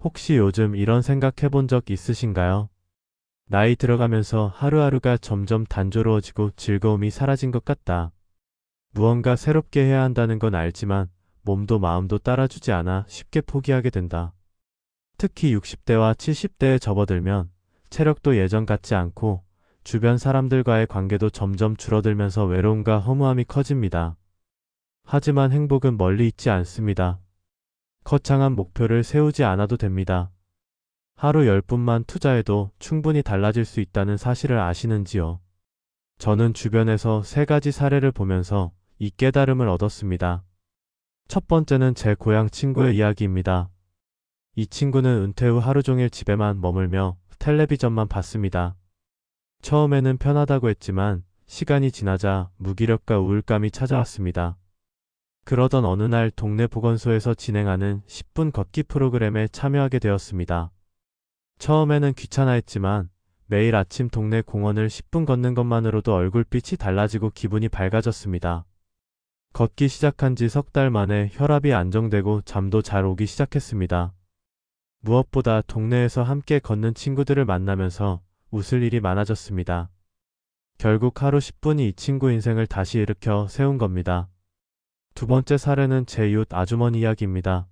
혹시 요즘 이런 생각 해본 적 있으신가요? 나이 들어가면서 하루하루가 점점 단조로워지고 즐거움이 사라진 것 같다. 무언가 새롭게 해야 한다는 건 알지만 몸도 마음도 따라주지 않아 쉽게 포기하게 된다. 특히 60대와 70대에 접어들면 체력도 예전 같지 않고 주변 사람들과의 관계도 점점 줄어들면서 외로움과 허무함이 커집니다. 하지만 행복은 멀리 있지 않습니다. 거창한 목표를 세우지 않아도 됩니다. 하루 10분만 투자해도 충분히 달라질 수 있다는 사실을 아시는지요? 저는 주변에서 세 가지 사례를 보면서 이 깨달음을 얻었습니다. 첫 번째는 제 고향 친구의 이야기입니다. 이 친구는 은퇴 후 하루 종일 집에만 머물며 텔레비전만 봤습니다. 처음에는 편하다고 했지만 시간이 지나자 무기력과 우울감이 찾아왔습니다. 그러던 어느 날 동네 보건소에서 진행하는 10분 걷기 프로그램에 참여하게 되었습니다. 처음에는 귀찮아했지만 매일 아침 동네 공원을 10분 걷는 것만으로도 얼굴빛이 달라지고 기분이 밝아졌습니다. 걷기 시작한 지 석 달 만에 혈압이 안정되고 잠도 잘 오기 시작했습니다. 무엇보다 동네에서 함께 걷는 친구들을 만나면서 웃을 일이 많아졌습니다. 결국 하루 10분이 이 친구 인생을 다시 일으켜 세운 겁니다. 두 번째 사례는 제 이웃 아주머니 이야기입니다.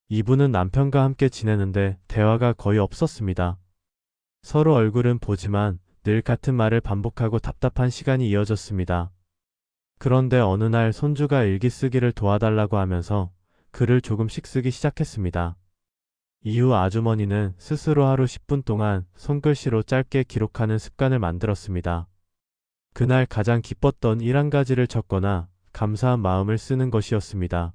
이분은 남편과 함께 지내는데 대화가 거의 없었습니다. 서로 얼굴은 보지만 늘 같은 말을 반복하고 답답한 시간이 이어졌습니다. 그런데 어느 날 손주가 일기 쓰기를 도와달라고 하면서 글을 조금씩 쓰기 시작했습니다. 이후 아주머니는 스스로 하루 10분 동안 손글씨로 짧게 기록하는 습관을 만들었습니다. 그날 가장 기뻤던 일 한 가지를 적거나 감사한 마음을 쓰는 것이었습니다.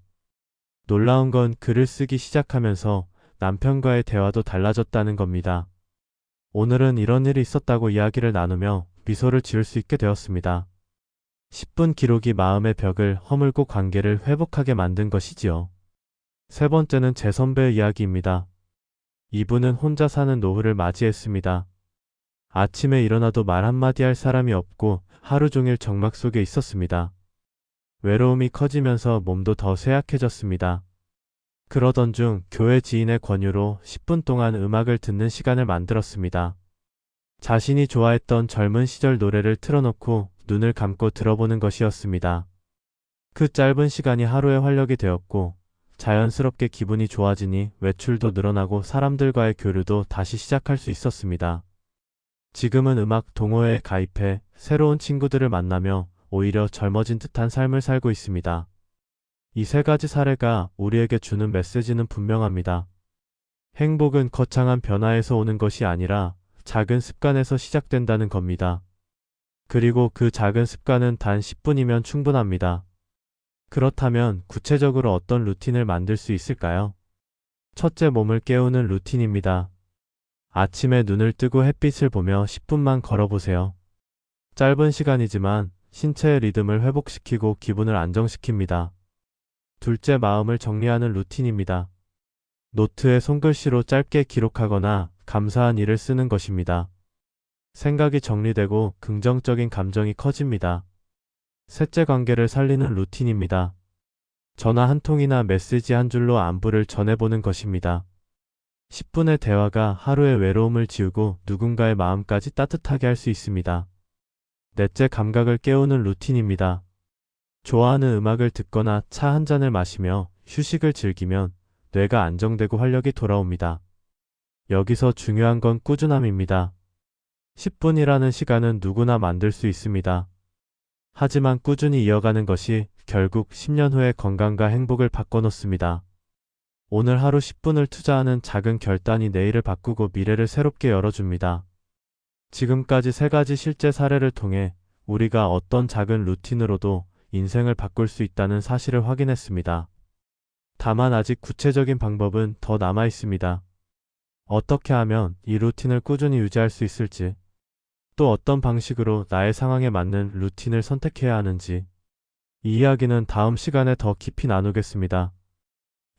놀라운 건 글을 쓰기 시작하면서 남편과의 대화도 달라졌다는 겁니다. 오늘은 이런 일이 있었다고 이야기를 나누며 미소를 지을 수 있게 되었습니다. 10분 기록이 마음의 벽을 허물고 관계를 회복하게 만든 것이지요. 세 번째는 제 선배의 이야기입니다. 이분은 혼자 사는 노후를 맞이했습니다. 아침에 일어나도 말 한마디 할 사람이 없고 하루 종일 정막 속에 있었습니다. 외로움이 커지면서 몸도 더 쇠약해졌습니다. 그러던 중 교회 지인의 권유로 10분 동안 음악을 듣는 시간을 만들었습니다. 자신이 좋아했던 젊은 시절 노래를 틀어놓고 눈을 감고 들어보는 것이었습니다. 그 짧은 시간이 하루의 활력이 되었고 자연스럽게 기분이 좋아지니 외출도 늘어나고 사람들과의 교류도 다시 시작할 수 있었습니다. 지금은 음악 동호회에 가입해 새로운 친구들을 만나며 오히려 젊어진 듯한 삶을 살고 있습니다. 이 세 가지 사례가 우리에게 주는 메시지는 분명합니다. 행복은 거창한 변화에서 오는 것이 아니라 작은 습관에서 시작된다는 겁니다. 그리고 그 작은 습관은 단 10분이면 충분합니다. 그렇다면 구체적으로 어떤 루틴을 만들 수 있을까요? 첫째, 몸을 깨우는 루틴입니다. 아침에 눈을 뜨고 햇빛을 보며 10분만 걸어보세요. 짧은 시간이지만 신체의 리듬을 회복시키고 기분을 안정시킵니다. 둘째, 마음을 정리하는 루틴입니다. 노트에 손글씨로 짧게 기록하거나 감사한 일을 쓰는 것입니다. 생각이 정리되고 긍정적인 감정이 커집니다. 셋째, 관계를 살리는 루틴입니다. 전화 한 통이나 메시지 한 줄로 안부를 전해보는 것입니다. 10분의 대화가 하루의 외로움을 지우고 누군가의 마음까지 따뜻하게 할 수 있습니다. 넷째, 감각을 깨우는 루틴입니다. 좋아하는 음악을 듣거나 차 한 잔을 마시며 휴식을 즐기면 뇌가 안정되고 활력이 돌아옵니다. 여기서 중요한 건 꾸준함입니다. 10분이라는 시간은 누구나 만들 수 있습니다. 하지만 꾸준히 이어가는 것이 결국 10년 후의 건강과 행복을 바꿔놓습니다. 오늘 하루 10분을 투자하는 작은 결단이 내일을 바꾸고 미래를 새롭게 열어줍니다. 지금까지 세 가지 실제 사례를 통해 우리가 어떤 작은 루틴으로도 인생을 바꿀 수 있다는 사실을 확인했습니다. 다만 아직 구체적인 방법은 더 남아 있습니다. 어떻게 하면 이 루틴을 꾸준히 유지할 수 있을지, 또 어떤 방식으로 나의 상황에 맞는 루틴을 선택해야 하는지, 이 이야기는 다음 시간에 더 깊이 나누겠습니다.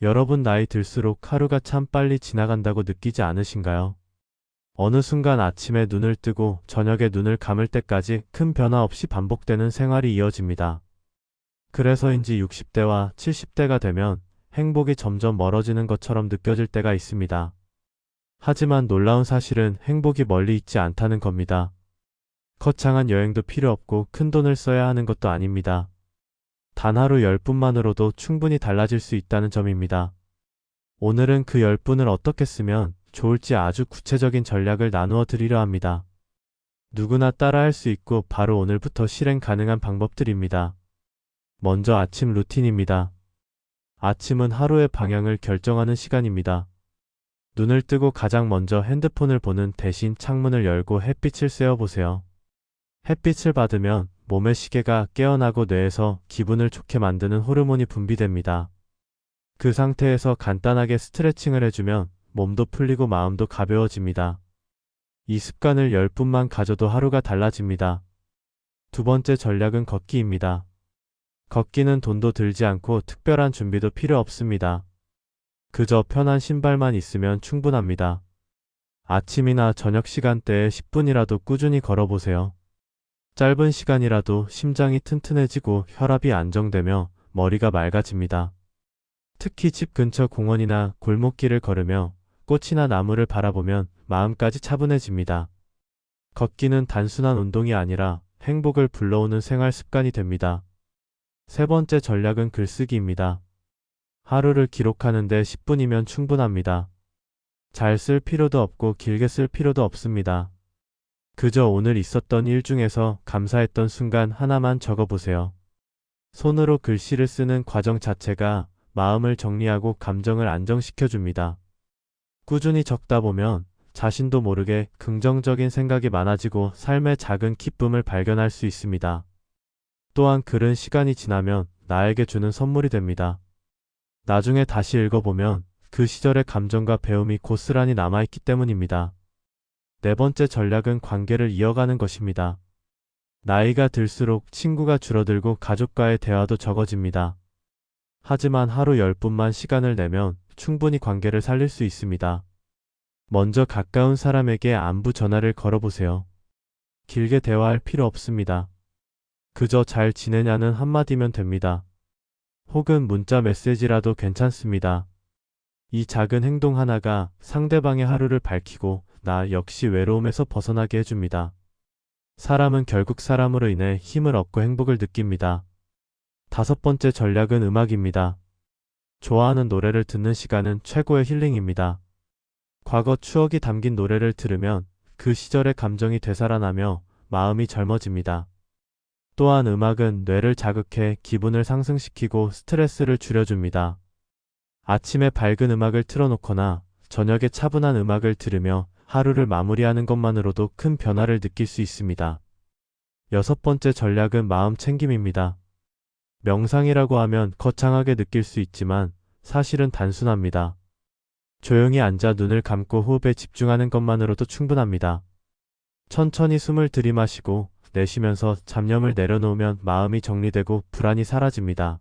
여러분, 나이 들수록 하루가 참 빨리 지나간다고 느끼지 않으신가요? 어느 순간 아침에 눈을 뜨고 저녁에 눈을 감을 때까지 큰 변화 없이 반복되는 생활이 이어집니다. 그래서인지 60대와 70대가 되면 행복이 점점 멀어지는 것처럼 느껴질 때가 있습니다. 하지만 놀라운 사실은 행복이 멀리 있지 않다는 겁니다. 거창한 여행도 필요 없고 큰 돈을 써야 하는 것도 아닙니다. 단 하루 10분만으로도 충분히 달라질 수 있다는 점입니다. 오늘은 그 10분을 어떻게 쓰면 좋을지 아주 구체적인 전략을 나누어 드리려 합니다. 누구나 따라할 수 있고 바로 오늘부터 실행 가능한 방법들입니다. 먼저 아침 루틴입니다. 아침은 하루의 방향을 결정하는 시간입니다. 눈을 뜨고 가장 먼저 핸드폰을 보는 대신 창문을 열고 햇빛을 쐬어보세요. 햇빛을 받으면 몸의 시계가 깨어나고 뇌에서 기분을 좋게 만드는 호르몬이 분비됩니다. 그 상태에서 간단하게 스트레칭을 해주면 몸도 풀리고 마음도 가벼워집니다. 이 습관을 10분만 가져도 하루가 달라집니다. 두 번째 전략은 걷기입니다. 걷기는 돈도 들지 않고 특별한 준비도 필요 없습니다. 그저 편한 신발만 있으면 충분합니다. 아침이나 저녁 시간대에 10분이라도 꾸준히 걸어보세요. 짧은 시간이라도 심장이 튼튼해지고 혈압이 안정되며 머리가 맑아집니다. 특히 집 근처 공원이나 골목길을 걸으며 꽃이나 나무를 바라보면 마음까지 차분해집니다. 걷기는 단순한 운동이 아니라 행복을 불러오는 생활 습관이 됩니다. 세 번째 전략은 글쓰기입니다. 하루를 기록하는데 10분이면 충분합니다. 잘 쓸 필요도 없고 길게 쓸 필요도 없습니다. 그저 오늘 있었던 일 중에서 감사했던 순간 하나만 적어보세요. 손으로 글씨를 쓰는 과정 자체가 마음을 정리하고 감정을 안정시켜줍니다. 꾸준히 적다 보면 자신도 모르게 긍정적인 생각이 많아지고 삶의 작은 기쁨을 발견할 수 있습니다. 또한 글은 시간이 지나면 나에게 주는 선물이 됩니다. 나중에 다시 읽어보면 그 시절의 감정과 배움이 고스란히 남아있기 때문입니다. 네 번째 전략은 관계를 이어가는 것입니다. 나이가 들수록 친구가 줄어들고 가족과의 대화도 적어집니다. 하지만 하루 10분만 시간을 내면 충분히 관계를 살릴 수 있습니다. 먼저 가까운 사람에게 안부 전화를 걸어보세요. 길게 대화할 필요 없습니다. 그저 잘 지내냐는 한마디면 됩니다. 혹은 문자 메시지라도 괜찮습니다. 이 작은 행동 하나가 상대방의 하루를 밝히고 나 역시 외로움에서 벗어나게 해줍니다. 사람은 결국 사람으로 인해 힘을 얻고 행복을 느낍니다. 다섯 번째 전략은 음악입니다. 좋아하는 노래를 듣는 시간은 최고의 힐링입니다. 과거 추억이 담긴 노래를 들으면 그 시절의 감정이 되살아나며 마음이 젊어집니다. 또한 음악은 뇌를 자극해 기분을 상승시키고 스트레스를 줄여줍니다. 아침에 밝은 음악을 틀어놓거나 저녁에 차분한 음악을 들으며 하루를 마무리하는 것만으로도 큰 변화를 느낄 수 있습니다. 여섯 번째 전략은 마음 챙김입니다. 명상이라고 하면 거창하게 느낄 수 있지만 사실은 단순합니다. 조용히 앉아 눈을 감고 호흡에 집중하는 것만으로도 충분합니다. 천천히 숨을 들이마시고 내쉬면서 잡념을 내려놓으면 마음이 정리되고 불안이 사라집니다.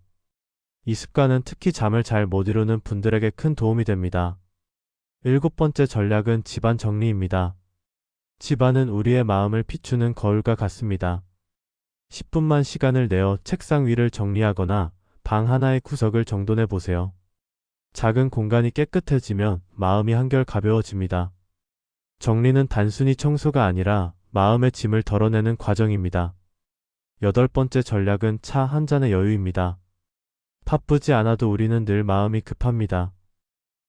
이 습관은 특히 잠을 잘 못 이루는 분들에게 큰 도움이 됩니다. 일곱 번째 전략은 집안 정리입니다. 집안은 우리의 마음을 비추는 거울과 같습니다. 10분만 시간을 내어 책상 위를 정리하거나 방 하나의 구석을 정돈해 보세요. 작은 공간이 깨끗해지면 마음이 한결 가벼워집니다. 정리는 단순히 청소가 아니라 마음의 짐을 덜어내는 과정입니다. 여덟 번째 전략은 차 한 잔의 여유입니다. 바쁘지 않아도 우리는 늘 마음이 급합니다.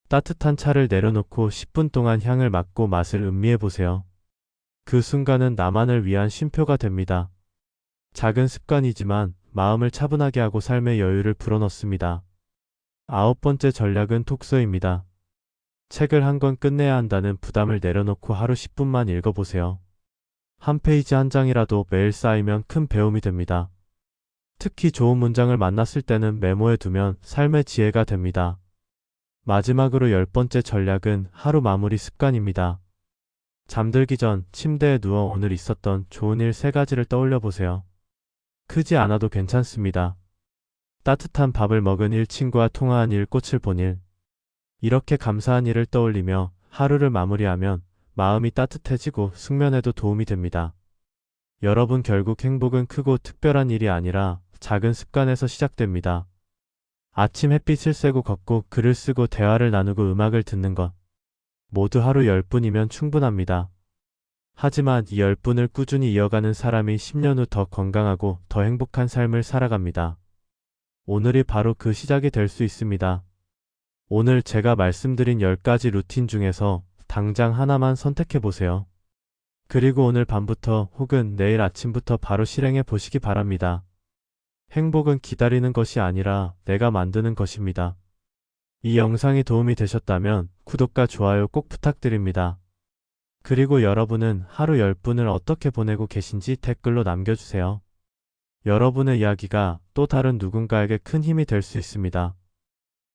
따뜻한 차를 내려놓고 10분 동안 향을 맡고 맛을 음미해 보세요. 그 순간은 나만을 위한 쉼표가 됩니다. 작은 습관이지만 마음을 차분하게 하고 삶의 여유를 불어넣습니다. 아홉 번째 전략은 독서입니다. 책을 한 권 끝내야 한다는 부담을 내려놓고 하루 10분만 읽어보세요. 한 페이지 한 장이라도 매일 쌓이면 큰 배움이 됩니다. 특히 좋은 문장을 만났을 때는 메모해 두면 삶의 지혜가 됩니다. 마지막으로 열 번째 전략은 하루 마무리 습관입니다. 잠들기 전 침대에 누워 오늘 있었던 좋은 일 3가지를 떠올려 보세요. 크지 않아도 괜찮습니다. 따뜻한 밥을 먹은 일, 친구와 통화한 일, 꽃을 본 일. 이렇게 감사한 일을 떠올리며 하루를 마무리하면 마음이 따뜻해지고 숙면에도 도움이 됩니다. 여러분, 결국 행복은 크고 특별한 일이 아니라 작은 습관에서 시작됩니다. 아침 햇빛을 쐬고 걷고 글을 쓰고 대화를 나누고 음악을 듣는 것. 모두 하루 10분이면 충분합니다. 하지만 이 10분을 꾸준히 이어가는 사람이 10년 후 더 건강하고 더 행복한 삶을 살아갑니다. 오늘이 바로 그 시작이 될 수 있습니다. 오늘 제가 말씀드린 10가지 루틴 중에서 당장 하나만 선택해 보세요. 그리고 오늘 밤부터 혹은 내일 아침부터 바로 실행해 보시기 바랍니다. 행복은 기다리는 것이 아니라 내가 만드는 것입니다. 이 영상이 도움이 되셨다면 구독과 좋아요 꼭 부탁드립니다. 그리고 여러분은 하루 10분을 어떻게 보내고 계신지 댓글로 남겨주세요. 여러분의 이야기가 또 다른 누군가에게 큰 힘이 될 수 있습니다.